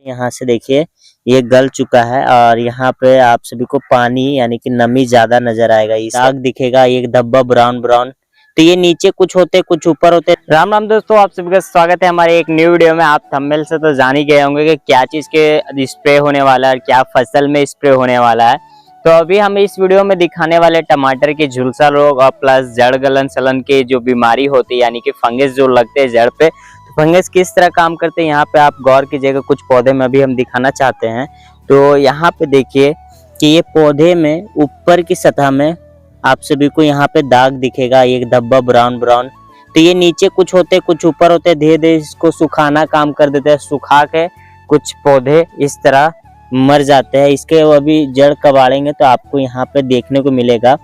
यहाँ से देखिए ये गल चुका है और यहाँ पे आप सभी को पानी यानी कि नमी ज्यादा नजर आएगा। ये दाग दिखेगा, ये धब्बा ब्राउन ब्राउन। तो ये नीचे कुछ होते कुछ ऊपर होते। राम राम दोस्तों, आप सभी का स्वागत है हमारे एक न्यू वीडियो में। आप थंबनेल से तो जान ही गए होंगे कि क्या चीज के स्प्रे होने वाला है, क्या फसल में स्प्रे होने वाला है। तो अभी हम इस वीडियो में दिखाने वाले टमाटर के झुलसा रोग और प्लस जड़ गलन सलन की जो बीमारी होती है यानी कि फंगस जो लगते हैं जड़ पे, तो फंगस किस तरह काम करते हैं यहाँ पे आप गौर कीजिएगा। कुछ पौधे में अभी हम दिखाना चाहते हैं। तो यहाँ पे देखिए कि ये पौधे में ऊपर की सतह में आप सभी को यहाँ पे दाग दिखेगा, एक धब्बा ब्राउन ब्राउन। तो ये नीचे कुछ होते कुछ ऊपर होते, धीरे धीरे इसको सुखाना काम कर देते हैं। सुखा के कुछ पौधे इस तरह मर जाते हैं। इसके अभी जड़ कबाड़ेंगे तो आपको यहाँ पे देखने को मिलेगा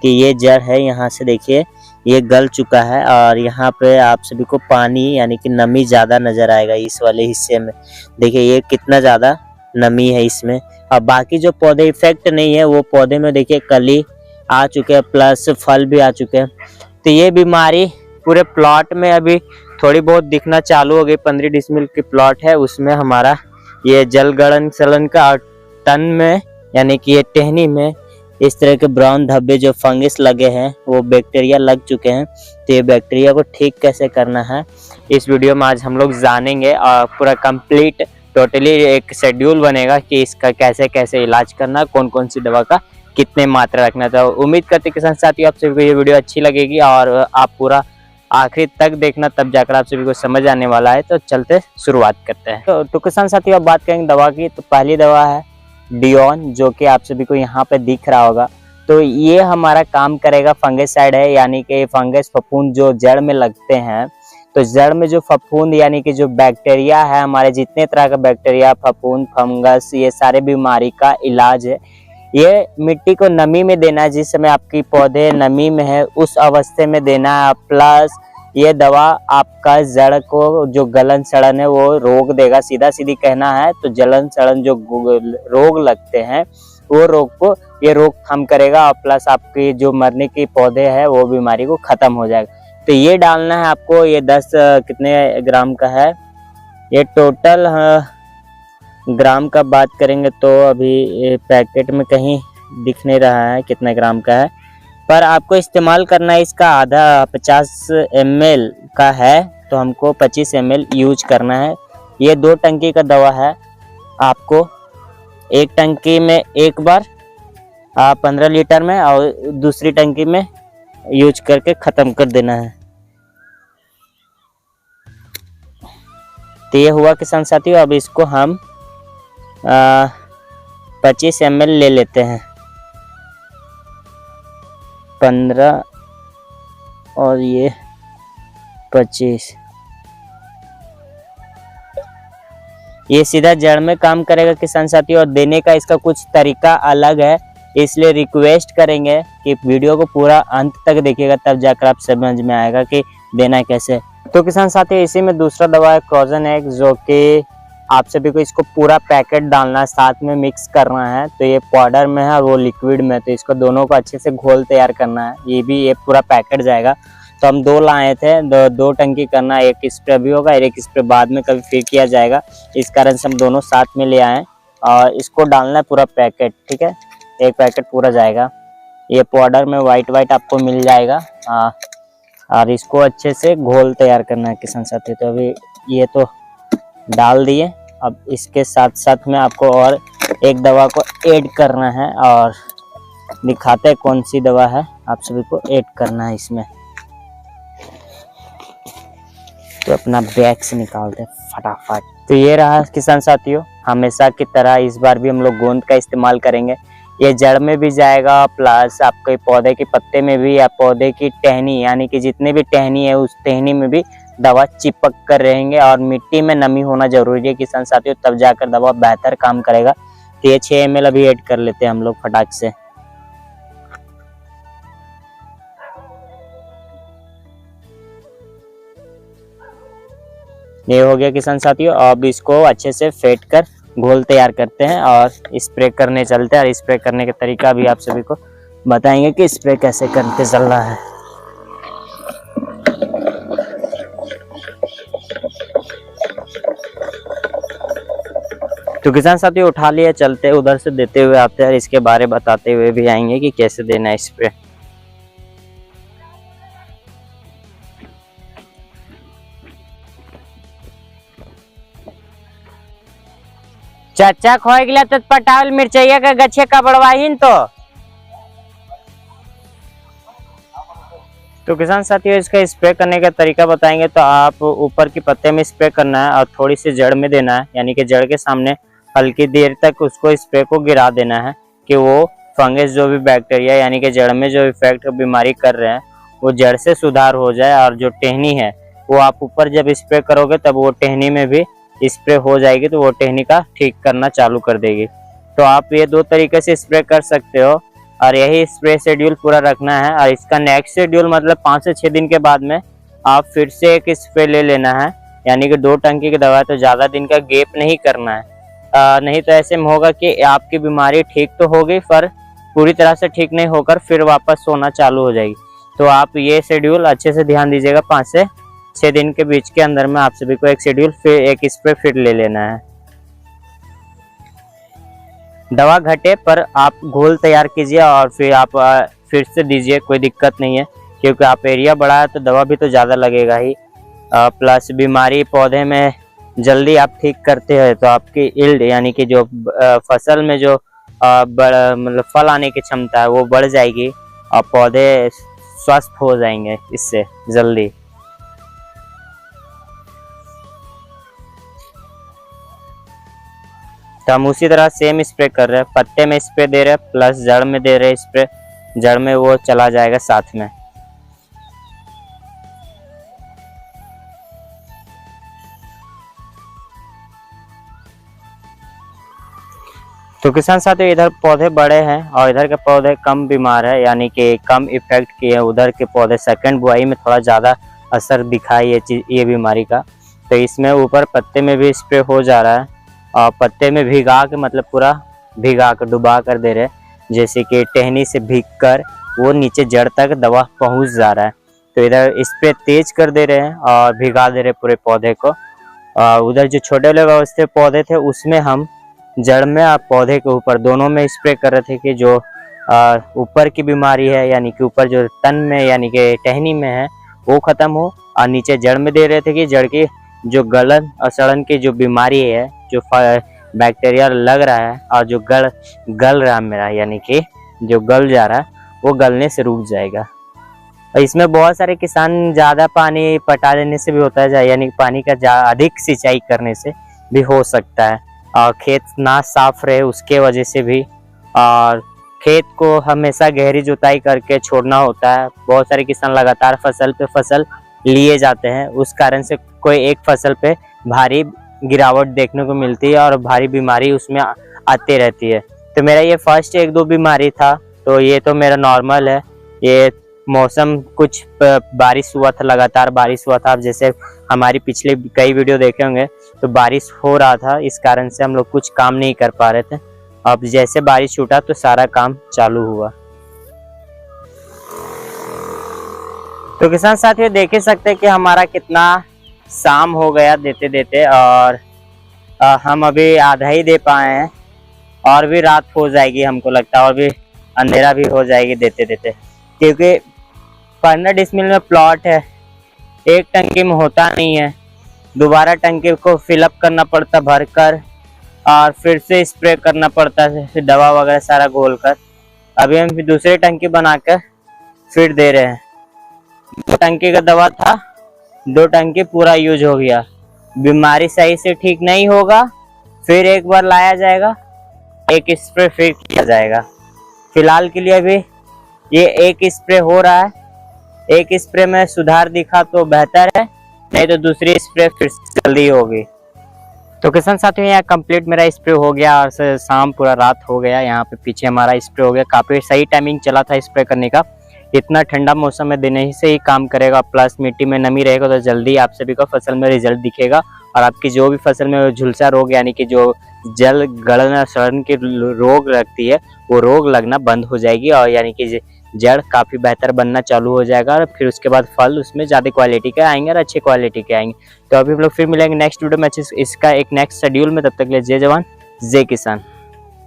कि ये जड़ है। यहाँ से देखिए ये गल चुका है और यहाँ पे आप सभी को पानी यानी कि नमी ज्यादा नजर आएगा इस वाले हिस्से में। देखिए ये कितना ज्यादा नमी है इसमें। और बाकी जो पौधे इफेक्ट नहीं है वो पौधे में देखिए कली आ चुके हैं, प्लस फल भी आ चुके हैं। तो ये बीमारी पूरे प्लॉट में अभी थोड़ी बहुत दिखना चालू हो गई। 15 डिसमिल की प्लॉट है, उसमें हमारा ये जल गलन सलन का तन में यानी कि ये टहनी में इस तरह के ब्राउन धब्बे जो फंगस लगे हैं वो बैक्टीरिया लग चुके हैं। तो ये बैक्टीरिया को ठीक कैसे करना है इस वीडियो में आज हम लोग जानेंगे और पूरा कंप्लीट टोटली एक शेड्यूल बनेगा कि इसका कैसे कैसे इलाज करना, कौन कौन सी दवा का कितने मात्रा रखना। तो उम्मीद करते किसान साथियों आप सभी को ये वीडियो अच्छी लगेगी और आप पूरा आखिरी तक देखना, तब जाकर आप सभी को समझ आने वाला है। तो चलते शुरुआत करते हैं। तो किसान साथियों अब बात करेंगे दवा की। तो पहली दवा है डियोन, जो कि आप सभी को यहाँ पे दिख रहा होगा। तो ये हमारा काम करेगा, फंगिसाइड है यानी कि फंगस फफूंद जो जड़ में लगते हैं। तो जड़ में जो फफूंद यानी कि जो बैक्टीरिया है, हमारे जितने तरह का बैक्टीरिया फफूंद फंगस ये सारे बीमारी का इलाज है। ये मिट्टी को नमी में देना है, जिस समय आपकी पौधे नमी में है उस अवस्थे में देना है। प्लस ये दवा आपका जड़ को जो गलन सड़न है वो रोक देगा। सीधा सीधी कहना है तो जलन सड़न जो रोग लगते हैं वो रोग को ये रोकथाम करेगा और प्लस आपकी जो मरने की पौधे है वो बीमारी को खत्म हो जाएगा। तो ये डालना है आपको। ये 10 कितने ग्राम का है, ये टोटल ग्राम का बात करेंगे तो अभी पैकेट में कहीं दिख नहीं रहा है कितने ग्राम का है, पर आपको इस्तेमाल करना है इसका आधा 50 ml का है तो हमको 25 ml यूज करना है। ये 2 टंकी का दवा है। आपको एक टंकी में एक बार 15 लीटर में और दूसरी टंकी में यूज करके खत्म कर देना है। तो ये हुआ किसान साथियों। अब इसको हम 25 ml ले लेते हैं। 15 और ये 25, ये सीधा जड़ में काम करेगा किसान साथियों। और देने का इसका कुछ तरीका अलग है, इसलिए रिक्वेस्ट करेंगे कि वीडियो को पूरा अंत तक देखिएगा, तब जाकर आप समझ में आएगा कि देना कैसे। तो किसान साथियों इसी में दूसरा दवा है क्रोजन एक्स, जो कि आप सभी को इसको पूरा पैकेट डालना है, साथ में मिक्स करना है। तो ये पाउडर में है और वो लिक्विड में, तो इसको दोनों को अच्छे से घोल तैयार करना है। ये पूरा पैकेट जाएगा। तो हम 2 लाए थे, 2 टंकी करना, एक स्प्रे भी होगा और एक स्प्रे बाद में कभी फिर किया जाएगा। इस कारण से हम दोनों साथ में ले आए और इसको डालना है पूरा पैकेट। ठीक है, एक पैकेट पूरा जाएगा। ये पाउडर में वाइट आपको मिल जाएगा। और इसको अच्छे से घोल तैयार करना है किसान साथी। तो अभी ये तो डाल दिए। अब इसके साथ साथ में आपको और एक दवा को ऐड करना है और दिखाते हैं कौन सी दवा है आप सभी को ऐड करना है इसमें। तो अपना बैग से निकालते हैं फटाफट। तो ये रहा किसान साथियों, हमेशा की तरह इस बार भी हम लोग गोंद का इस्तेमाल करेंगे। ये जड़ में भी जाएगा, प्लस आपके पौधे के पत्ते में भी या पौधे की टहनी यानी कि जितने भी टहनी है उस टहनी में भी दवा चिपक कर रहेंगे। और मिट्टी में नमी होना जरूरी है किसान साथियों, तब जाकर दवा बेहतर काम करेगा। तो ये 6 ml अभी ऐड कर लेते हैं हम लोग फटाक से। ये हो गया किसान साथियों। अब इसको अच्छे से फेंट कर घोल तैयार करते हैं और स्प्रे करने चलते हैं। और स्प्रे करने का तरीका भी आप सभी को बताएंगे कि स्प्रे कैसे करते चलना है। तो किसान साथियों उठा लिया, चलते उधर से देते हुए आते हैं, इसके बारे बताते हुए भी आएंगे कि कैसे देना है स्प्रे। चाचा खोए गया तो पटावल मिर्चैया का गच्छे का बड़वाहीन तो किसान साथियों इसका स्प्रे करने का तरीका बताएंगे। तो आप ऊपर की पत्ते में स्प्रे करना है और थोड़ी सी जड़ में देना है, यानी कि जड़ के सामने हल्की देर तक उसको स्प्रे को गिरा देना है कि वो फंगस जो भी बैक्टीरिया यानी कि जड़ में जो इफेक्ट बीमारी कर रहे हैं वो जड़ से सुधार हो जाए, और जो टहनी है वो आप ऊपर जब स्प्रे करोगे तब वो टहनी में भी स्प्रे हो जाएगी, तो वो टहनी का ठीक करना चालू कर देगी। तो आप ये दो तरीके से स्प्रे कर सकते हो, और यही स्प्रे शेड्यूल पूरा रखना है। और इसका नेक्स्ट शेड्यूल मतलब 5 से 6 दिन के बाद में आप फिर से एक स्प्रे ले लेना है, यानी कि 2 टंकी की दवा। तो ज़्यादा दिन का गैप नहीं करना है, नहीं तो ऐसे में होगा कि आपकी बीमारी ठीक तो होगी पर पूरी तरह से ठीक नहीं होकर फिर वापस होना चालू हो जाएगी। तो आप ये शेड्यूल अच्छे से ध्यान दीजिएगा, 5 से 6 दिन के बीच के अंदर में आप सभी को एक शेड्यूल फिर एक स्प्रे फिर ले लेना है। दवा घटे पर आप घोल तैयार कीजिए और फिर आप फिर से दीजिए, कोई दिक्कत नहीं है, क्योंकि आप एरिया बड़ा है तो दवा भी तो ज़्यादा लगेगा ही। प्लस बीमारी पौधे में जल्दी आप ठीक करते हैं तो आपकी इल्ड यानी कि जो फसल में जो मतलब फल आने की क्षमता है वो बढ़ जाएगी और पौधे स्वस्थ हो जाएंगे इससे जल्दी। तो हम उसी तरह सेम स्प्रे कर रहे हैं, पत्ते में स्प्रे दे रहे हैं प्लस जड़ में दे रहे हैं स्प्रे, जड़ में वो चला जाएगा साथ में। तो किसान साथियों इधर पौधे बड़े हैं और इधर के पौधे कम बीमार है, यानी कि कम इफेक्ट किए। उधर के पौधे सेकंड बुआई में थोड़ा ज़्यादा असर दिखा ये बीमारी का। तो इसमें ऊपर पत्ते में भी स्प्रे हो जा रहा है और पत्ते में भिगा के मतलब पूरा भिगा कर डुबा कर दे रहे हैं, जैसे कि टहनी से भीग कर वो नीचे जड़ तक दवा पहुंच जा रहा है। तो इधर स्प्रे तेज कर दे रहे हैं और भिगा दे रहे पूरे पौधे को। उधर जो छोटे व्यवस्थित पौधे थे उसमें हम जड़ में और पौधे के ऊपर दोनों में स्प्रे कर रहे थे कि जो ऊपर की बीमारी है यानी कि ऊपर जो तन में यानी कि टहनी में है वो खत्म हो, और नीचे जड़ में दे रहे थे कि जड़ की जो गलन और सड़न की जो बीमारी है, जो बैक्टीरिया लग रहा है और जो गल रहा है मेरा यानी कि जो गल जा रहा है वो गलने से रुक जाएगा। और इसमें बहुत सारे किसान ज़्यादा पानी पटा देने से भी होता है, यानी पानी का अधिक सिंचाई करने से भी हो सकता है, और खेत ना साफ रहे उसके वजह से भी, और खेत को हमेशा गहरी जुताई करके छोड़ना होता है। बहुत सारे किसान लगातार फसल पे फसल लिए जाते हैं, उस कारण से कोई एक फसल पे भारी गिरावट देखने को मिलती है और भारी बीमारी उसमें आती रहती है। तो मेरा ये फर्स्ट 1-2 बीमारी था, तो ये तो मेरा नॉर्मल है। ये मौसम कुछ बारिश हुआ था, लगातार बारिश हुआ था। अब जैसे हमारी पिछले कई वीडियो देखे होंगे तो बारिश हो रहा था, इस कारण से हम लोग कुछ काम नहीं कर पा रहे थे। अब जैसे बारिश छूटा तो सारा काम चालू हुआ। तो किसान साथियों देख ही सकते हैं कि हमारा कितना शाम हो गया देते देते, और हम अभी आधा ही दे पाए हैं, और भी रात हो जाएगी हमको लगता है, और भी अंधेरा भी हो जाएगी देते देते, क्योंकि 15 डिसमिल में प्लॉट है, एक टंकी में होता नहीं है, दोबारा टंकी को फिलअप करना पड़ता भरकर और फिर से स्प्रे करना पड़ता है, फिर दवा वगैरह सारा घोल कर। अभी हम फिर दूसरी टंकी बनाकर फिर दे रहे हैं। 2 टंकी का दवा था, 2 टंकी पूरा यूज हो गया। बीमारी सही से ठीक नहीं होगा फिर एक बार लाया जाएगा, एक स्प्रे फिर किया जाएगा। फिलहाल के लिए अभी ये एक स्प्रे हो रहा है, एक स्प्रे में सुधार दिखा तो बेहतर है, नहीं तो दूसरी स्प्रे फिर जल्दी होगी। तो किसान साथियों यहाँ कंप्लीट मेरा स्प्रे हो गया और शाम पूरा रात हो गया। यहाँ पे पीछे हमारा स्प्रे हो गया, काफी सही टाइमिंग चला था स्प्रे करने का। इतना ठंडा मौसम में दिन ही से ही काम करेगा, प्लस मिट्टी में नमी रहेगा तो जल्दी आप सभी को फसल में रिजल्ट दिखेगा। और आपकी जो भी फसल में झुलसा रोग यानी कि जो जल गलन सड़न की रोग लगती है वो रोग लगना बंद हो जाएगी, और यानी कि जड़ काफ़ी बेहतर बनना चालू हो जाएगा, और फिर उसके बाद फल उसमें ज़्यादा क्वालिटी के आएंगे और अच्छे क्वालिटी के आएंगे। तो अभी हम लोग फिर मिलेंगे नेक्स्ट वीडियो में इसका एक नेक्स्ट शेड्यूल में। तब तक के लिए जय जवान जय किसान।